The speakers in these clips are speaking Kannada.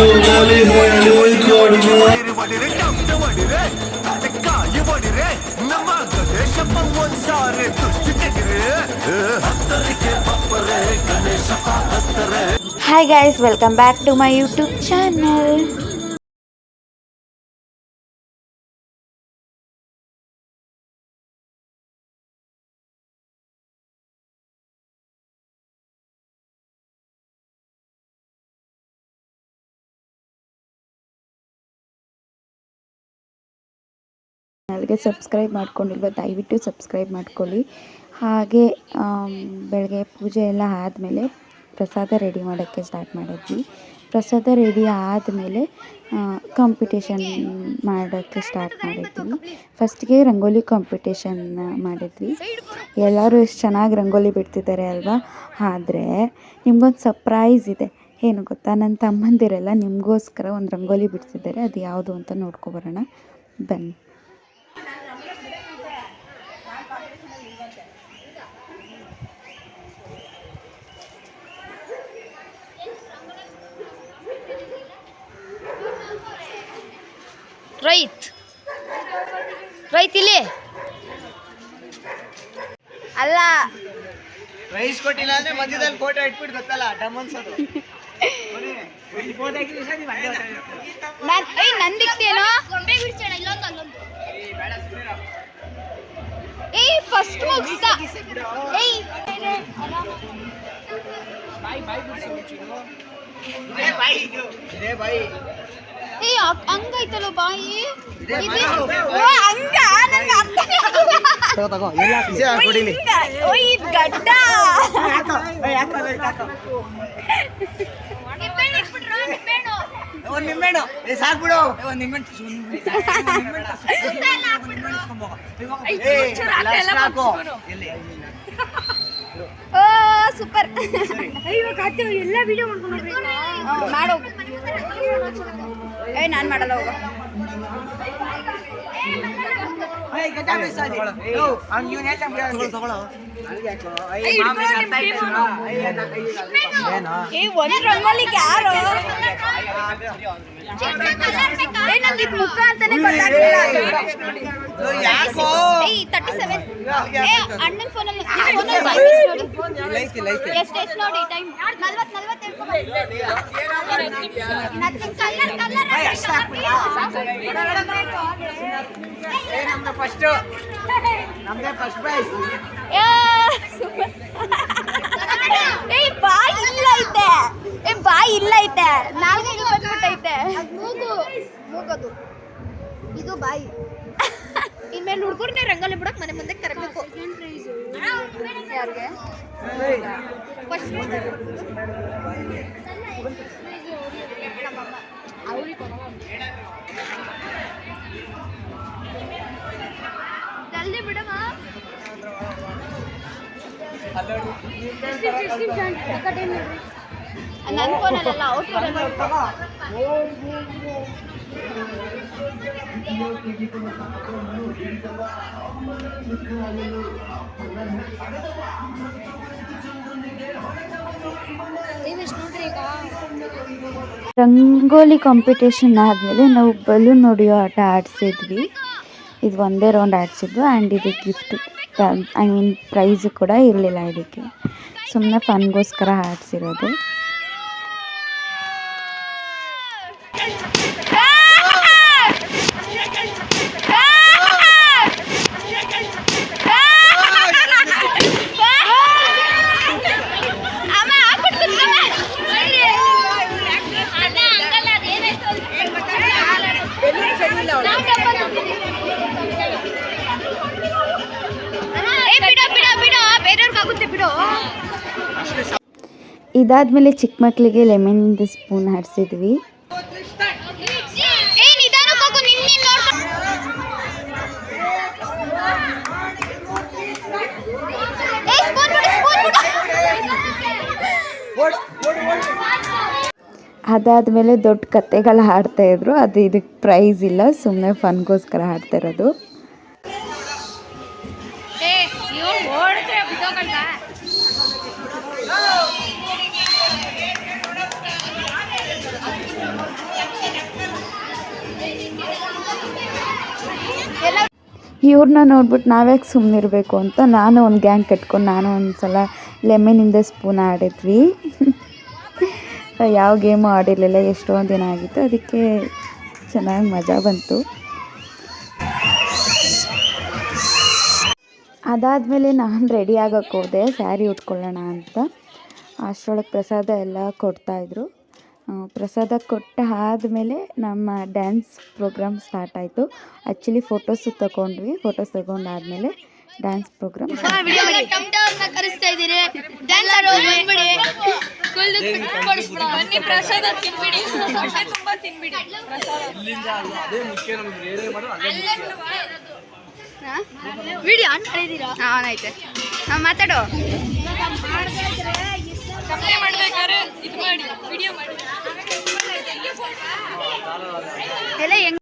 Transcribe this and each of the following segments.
Hi guys, welcome back to my YouTube channel. ಚಾನಲ್ಗೆ ಸಬ್ಸ್ಕ್ರೈಬ್ ಮಾಡ್ಕೊಂಡಿಲ್ವ ದಯವಿಟ್ಟು ಸಬ್ಸ್ಕ್ರೈಬ್ ಮಾಡ್ಕೊಳ್ಳಿ. ಹಾಗೆ ಬೆಳಗ್ಗೆ ಪೂಜೆ ಎಲ್ಲ ಆದಮೇಲೆ ಪ್ರಸಾದ ರೆಡಿ ಮಾಡೋಕ್ಕೆ ಸ್ಟಾರ್ಟ್ ಮಾಡಿದ್ವಿ. ಪ್ರಸಾದ ರೆಡಿ ಆದಮೇಲೆ ಕಾಂಪಿಟೇಷನ್ ಮಾಡೋಕ್ಕೆ ಸ್ಟಾರ್ಟ್ ಮಾಡಿದ್ವಿ. ಫಸ್ಟ್ಗೆ ರಂಗೋಲಿ ಕಾಂಪಿಟೇಷನ್ ಮಾಡಿದ್ವಿ. ಎಲ್ಲರೂ ಎಷ್ಟು ಚೆನ್ನಾಗಿ ರಂಗೋಲಿ ಬಿಡ್ತಿದ್ದಾರೆ ಅಲ್ವಾ. ಆದರೆ ನಿಮ್ಗೊಂದು ಸರ್ಪ್ರೈಸ್ ಇದೆ. ಏನು ಗೊತ್ತಾ, ನನ್ನ ತಮ್ಮಂದಿರೆಲ್ಲ ನಿಮಗೋಸ್ಕರ ಒಂದು ರಂಗೋಲಿ ಬಿಡ್ತಿದ್ದಾರೆ. ಅದು ಯಾವುದು ಅಂತ ನೋಡ್ಕೊಬರೋಣ ಬನ್ನಿ. ರೈತ್ ಇಲ್ಲಿ ಅಲ್ಲ, ರೈಸ್ ಕೊಟ್ಟಿಲ್ಲ ಅಂದ್ರೆ ಮಧ್ಯದಲ್ಲಿ ಫೋಟೋ ಇಟ್ಬಿಟ್ಟು ಗೊತ್ತಲ್ಲ ಡಮನ್ಸೋದು. ನಂದಿಕ್ತೇನೋ ಏಯ್ ಫಸ್ಟ್ ಮುಗಿಸ್ದ ಏಯ್ ಏಯ್ ಹಂಗೈತಲ್ಲ ಬಾಯಿ ಹಂಗ ಗಡ್ಡ ಒಂದ್ ನಿಂಬೆಣ್ಣು ಸಾಕ್ಬಿಡು. ಒಂದ್ ನಿಂಬೆಣ್ಣು ಸೂಪರ್. ಎಲ್ಲ ವಿಡಿಯೋ ಮಾಡೋ ನಾನು ಮಾಡಲ್ಲ ಹೋಗ. ಒಂದ್ ರಂಗೋಲಿಗೆ ಯಾರು ನಂಗೆ ಮುಖ ಅಂತಾನೆ ಗೊತ್ತಾಗ್ಲಿಲ್ಲ. ಅಣ್ಣನ ಫೋನಲ್ಲಿ ಎಷ್ಟು ನೋಡಿ ಟೈಮ್ 40 ನಮ್ದೇ ಫಸ್ಟ್ ಪ್ರೈಸ್. ಬಾಯಿ ಇಲ್ಲ ಐತೆ ನಾಲ್ಗೆ ಬಂದ್ಬಿಟ್ಟೈತೆ. ಮೂಗದು ಇದು ಬಾಯಿ. ಇನ್ಮೇಲೆ ಹುಡುಗರ್ನೆ ರಂಗೋಲಿ ಬಿಡಕ್ ಮನೆ ಮುಂದೆ ಕರಬೇಕು. ಯಾರಿಗೆ ಫಸ್ಟ್ ಜಲ್ದಿ ಬಿಡಮ್ಮ. ನನ್ನ ಫೋನಲ್ಲ ಅವ್ರ ಫೋನಲ್ಲಿ ರಂಗೋಲಿ ಕಾಂಪಿಟೇಷನ್ ಆದಮೇಲೆ ನಾವು ಬಲೂನ್ ಹೊಡೆಯೋ ಆಟ ಆಡಿಸಿದ್ವಿ. ಇದು ಒಂದೇ ರೌಂಡ್ ಆಡಿಸಿದ್ವು. ಆ್ಯಂಡ್ ಇದು ಗಿಫ್ಟ್ ಪ್ರೈಸು ಕೂಡ ಇರಲಿಲ್ಲ. ಇದಕ್ಕೆ ಸುಮ್ಮನೆ ಫನ್ಗೋಸ್ಕರ ಆಡಿಸಿರೋದು. ಇದಾದ್ಮೇಲೆ ಚಿಕ್ಕ ಮಕ್ಕಳಿಗೆ ಲೆಮನಿಂದ ಸ್ಪೂನ್ ಆಡಿಸಿದ್ವಿ. ಅದಾದಮೇಲೆ ದೊಡ್ಡ ಕತೆಗಳು ಹಾಡ್ತಾಯಿದ್ರು. ಅದು ಇದಕ್ಕೆ ಪ್ರೈಸ್ ಇಲ್ಲ, ಸುಮ್ಮನೆ ಫನ್ಗೋಸ್ಕರ ಹಾಡ್ತಾ ಇರೋದು. ಇವ್ರನ್ನ ನೋಡ್ಬಿಟ್ಟು ನಾವ್ಯಾಕೆ ಸುಮ್ಮನಿರಬೇಕು ಅಂತ ನಾನು ಒಂದು ಗ್ಯಾಂಗ್ ಕಟ್ಕೊಂಡು ನಾನು ಒಂದು ಸಲ ಲೆಮನಿಂದ ಸ್ಪೂನ್ ಆಡಿದ್ವಿ. ಯಾವ ಗೇಮು ಆಡಿರಲಿಲ್ಲ, ಎಷ್ಟೊಂದು ದಿನ ಆಗಿತ್ತು, ಅದಕ್ಕೆ ಚೆನ್ನಾಗಿ ಮಜಾ ಬಂತು. ಅದಾದಮೇಲೆ ನಾನು ರೆಡಿ ಆಗೋಕ್ಕೆ ಹೋದೆ ಸ್ಯಾರಿ ಉಟ್ಕೊಳ್ಳೋಣ ಅಂತ. ಅಷ್ಟರೊಳಗೆ ಪ್ರಸಾದ ಎಲ್ಲ ಕೊಡ್ತಾಯಿದ್ರು. ಪ್ರಸಾದ ಕೊಟ್ಟ ಆದಮೇಲೆ ನಮ್ಮ ಡ್ಯಾನ್ಸ್ ಪ್ರೋಗ್ರಾಮ್ ಸ್ಟಾರ್ಟ್ ಆಯಿತು. ಆ್ಯಕ್ಚುಲಿ ಫೋಟೋಸು ತಗೊಂಡ್ವಿ. ಫೋಟೋಸ್ ತಗೊಂಡಾದ್ಮೇಲೆ ಡ್ಯಾನ್ಸ್ ಪ್ರೋಗ್ರಾಮ್ ಕರೆಸ್ತಾ ಇದ್ದೀರಿ ಪ್ರಸಾದ ತಿನ್ಬಿಡಿ, ತುಂಬಾ ತಿನ್ಬಿಡಿ. ವಿಡಿಯೋ ಆನ್ ಮಾಡಿದ್ದೀರಾ? ಆನ್ ಐತೆ. ಮಾತಾಡು. ಮಾಡ್ಬೇಕಾದ್ರೆ ಇದು ಮಾಡಿ, ವಿಡಿಯೋ ಮಾಡಿ ಎಲ್ಲ ಹೆಂಗ್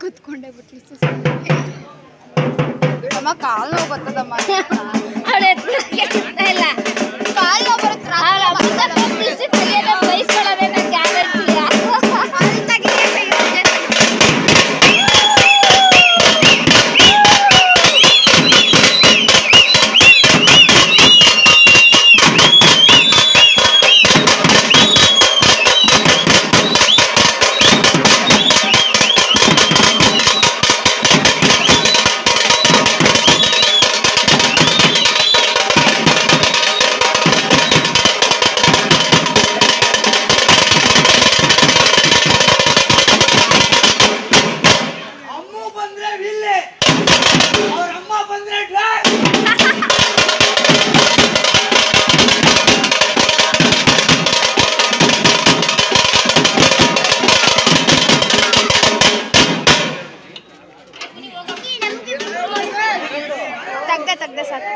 ಕೂತ್ಕೊಂಡೆ ಬಿಟ್ಟು ಅಮ್ಮ ಕಾಲು ನೋವು ಬರ್ತದಮ್ಮ. ಇಲ್ಲ ಕಾಲು ನೋವು ತಗ್ದೆ ಸಾಕು.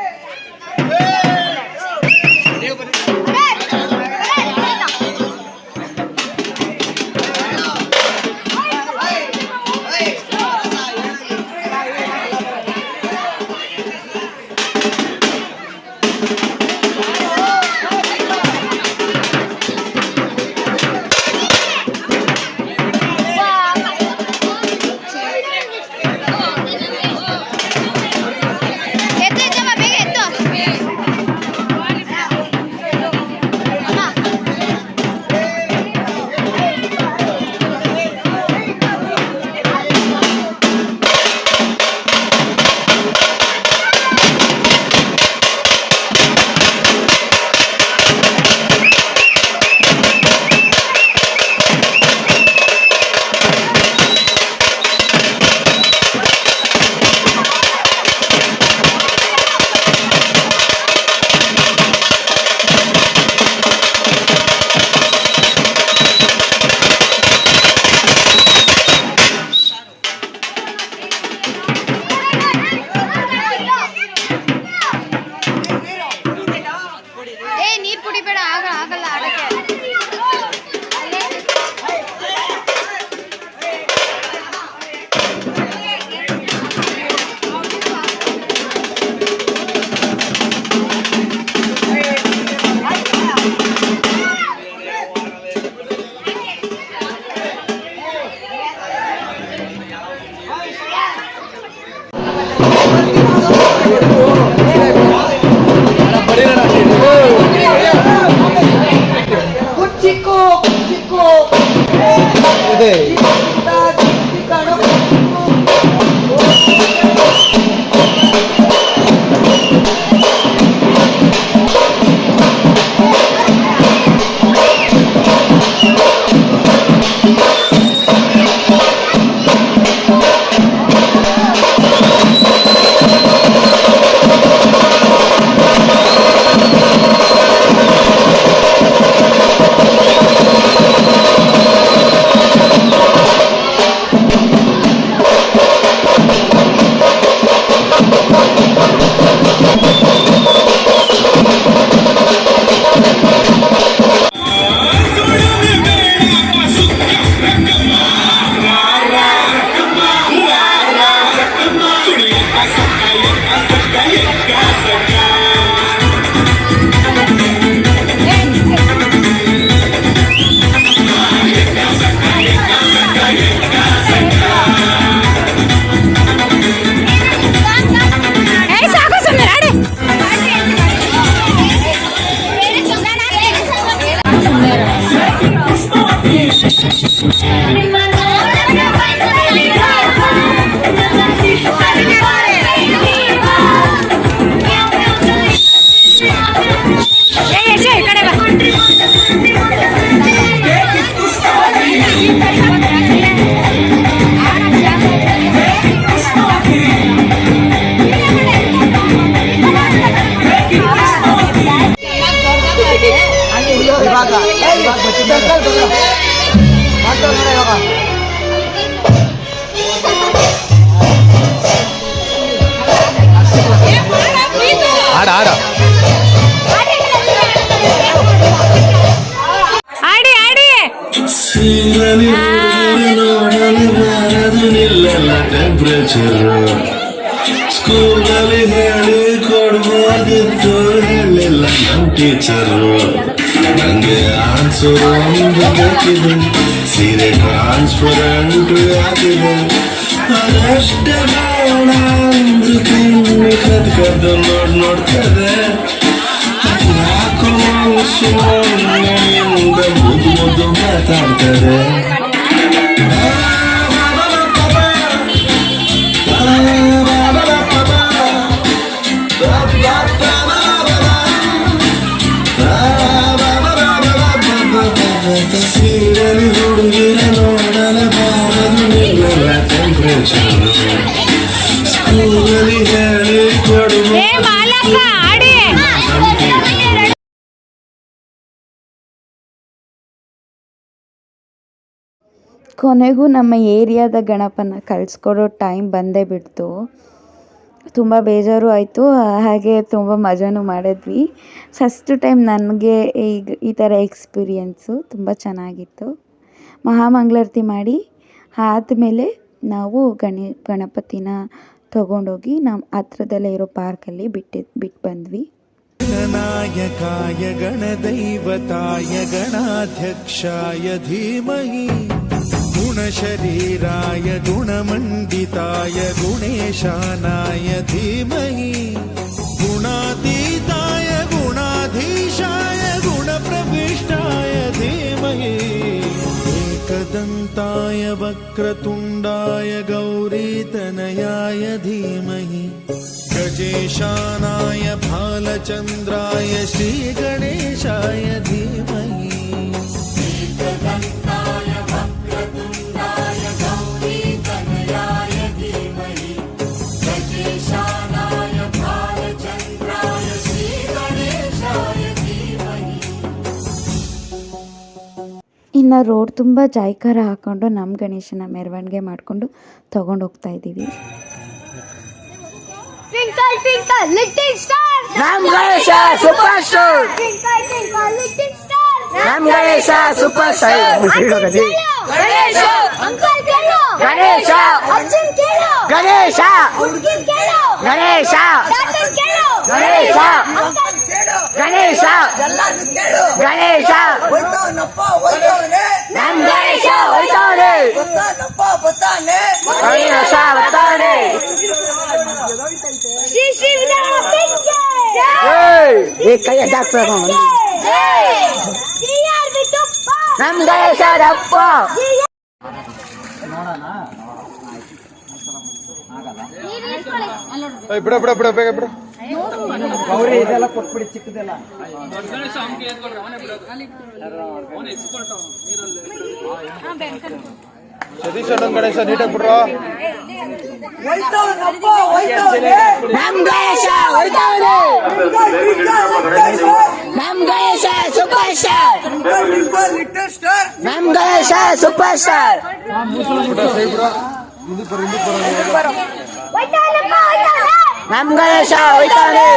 ಎತ್ತು ಆಡ ಆಡಿ ಆಡಿ ಟೆಂಪರೇಚರ್ ಸ್ಕೂಲಲ್ಲಿ ಹೇಳಿ ಕೊಡ್ಬೋದಿತ್ತು ಹೇಳಿಲ್ಲ ನಮ್ ಟೀಚರು ನಂಗೆ ಆನ್ಸರ್ ಒಂದು ಬೇಕಿದೆ ಸೀರೆ ಟ್ರಾನ್ಸ್ಪರೆಂಟ್ ಆಗಿದೆ ಅದಷ್ಟೇ ಬೇಡ ಅಂದ್ರು ಕಣ್ಣು ಕದ್ದು ನೋಡ್ತದೆ ಯಾಕೋ ಸುಮ್ಮನೆಯಿಂದ ಮುದ್ದು ಮಾತಾಡ್ತಾರೆ ಸೀರೆಲಿ ಹುಡುಗಿರ ನೋಡಲೆ ಬಾರದು ನಿಲ್ಲ ಟೆಂಪರೇಚರ್ ಸ್ಕೂಲಲ್ಲಿ ಹೇಳಿ ಕೊಡುವ ಆಡಿ ಕೊನೆಗೂ ನಮ್ಮ ಏರಿಯಾದ ಗಣಪನ ಕಳಿಸ್ಕೊಡೋ ಟೈಮ್ ಬಂದೇ ಬಿಡ್ತು. ತುಂಬ ಬೇಜಾರು ಆಯಿತು, ಹಾಗೆ ತುಂಬ ಮಜಾನೂ ಮಾಡಿದ್ವಿ. ಫಸ್ಟ್ ಟೈಮ್ ನನಗೆ ಈ ಥರ ಎಕ್ಸ್ಪೀರಿಯೆನ್ಸು ತುಂಬ ಚೆನ್ನಾಗಿತ್ತು. ಮಹಾಮಂಗಳಾರತಿ ಮಾಡಿ ಆದಮೇಲೆ ನಾವು ಗಣಪತಿನ ತೊಗೊಂಡೋಗಿ ನಮ್ಮ ಹತ್ರದಲ್ಲೇ ಇರೋ ಪಾರ್ಕಲ್ಲಿ ಬಿಟ್ಟು ಬಂದ್ವಿ. ಗಣನಾಯಕಾಯ ಗಣದೈವತಾಯ ಗಣಾಧ್ಯಕ್ಷಾಯ ಧೀಮಹಿ ಗುಣಶರೀರಾಯ ಗುಣಮಂಡಿತಾಯ ಗುಣೇಶಾನಾಯ ಧೀಮಹಿ ಗುಣಾತೀತಾಯ ಗುಣಾಧೀಶಾಯ ಗುಣಪ್ರವಿಷ್ಟಾಯ ಧೀಮಹಿ एकदन्ताय वक्रतुण्डाय गौरीतनयाय धीमहि गजेशानाय भालचन्द्राय श्रीगणेशाय धीमहि एकदन्ताय वक्रतुण्डाय गौरीतनयाय धीमहि गजेशानाय भालचन्द्राय श्रीगणेशाय धीमहि. ಇನ್ನು ರೋಡ್ ತುಂಬ ಜಾಯ್ಕಾರ ಹಾಕ್ಕೊಂಡು ನಮ್ಮ ಗಣೇಶನ ಮೆರವಣಿಗೆ ಮಾಡಿಕೊಂಡು ತೊಗೊಂಡು ಹೋಗ್ತಾ ಇದ್ದೀವಿ. Twinkle twinkle little star, ನಮ್ Ganesha super star, twinkle twinkle little star, ನಮ್ Ganesha super star. Ganesha uncle ಕೇಳು, ಗಣೇಶ ಅರ್ಜುನ್ ಕೇಳು, ಗಣೇಶ ಹುಡುಗಿನ್ ಕೇಳು, ಗಣೇಶ ತಾತನ್ ಕೇಳು, ಗಣೇಶ ಅಂಕಲ್ ಕೇಳು, ಗಣೇಶ ಗಣೇಶ ನಮ್ ಗಣೇಶ ಹೋಯ್ತವ್ರೆ, ಗಣೇಶ ಬರ್ತಾವ್ರೆ. ಶ್ರೀ ಶ್ರೀ ವಿದ್ಯಾರ್ಥಿ ಈ ಕೈ ಅಡ್ಡಾಕ್ಬೇಕು. ನಮ್ ಗಣೇಶರಪ್ಪ ಬಿಡ ಬಿಡ ಬಿಡ ಬೇಗ ಬಿಡ. ಗೌರಿ ಇದೆಲ್ಲ ಕೊಟ್ಬಿಡಿ, ಚಿಕ್ಕದೆಲ್ಲ. ಸತೀಶ್ ಅಣ್ಣನ್ ಗಣೇಶ ನೀಟಾಗಿ ಬಿಡ್ರೋ. ನಮ್ ಗಣೇಶ ಹೋಯ್ತವ್ರೆ, ನಮ್ ಗಣೇಶ ಸೂಪರ್ ಸ್ಟಾರ್, ನಮ್ ಗಣೇಶ ಸೂಪರ್ ಸ್ಟಾರ್. ನಮ್ ಗಣೇಶ ಹೋಯ್ತವ್ರೆ,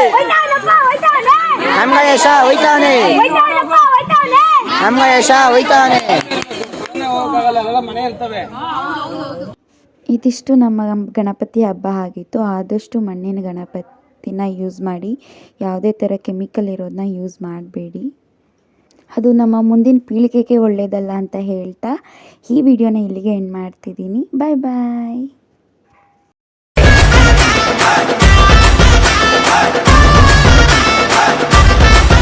ನಮ್ ಗಣೇಶ ಹೋಯ್ತವ್ನೆ, ನಮ್ ಗಣೇಶ ಹೋಯ್ತವ್ನೆ. ಇದಿಷ್ಟು ನಮ್ಮ ಗಣಪತಿ ಹಬ್ಬ ಆಗಿತ್ತು. ಆದಷ್ಟು ಮಣ್ಣಿನ ಗಣಪತಿನ ಯೂಸ್ ಮಾಡಿ, ಯಾವುದೇ ಥರ ಕೆಮಿಕಲ್ ಇರೋದನ್ನ ಯೂಸ್ ಮಾಡಬೇಡಿ. ಅದು ನಮ್ಮ ಮುಂದಿನ ಪೀಳಿಗೆಗೆ ಒಳ್ಳೆಯದಲ್ಲ ಅಂತ ಹೇಳ್ತಾ ಈ ವಿಡಿಯೋನ ಇಲ್ಲಿಗೆ ಎಂಡ್ ಮಾಡ್ತಿದ್ದೀನಿ. ಬಾಯ್ ಬಾಯ್.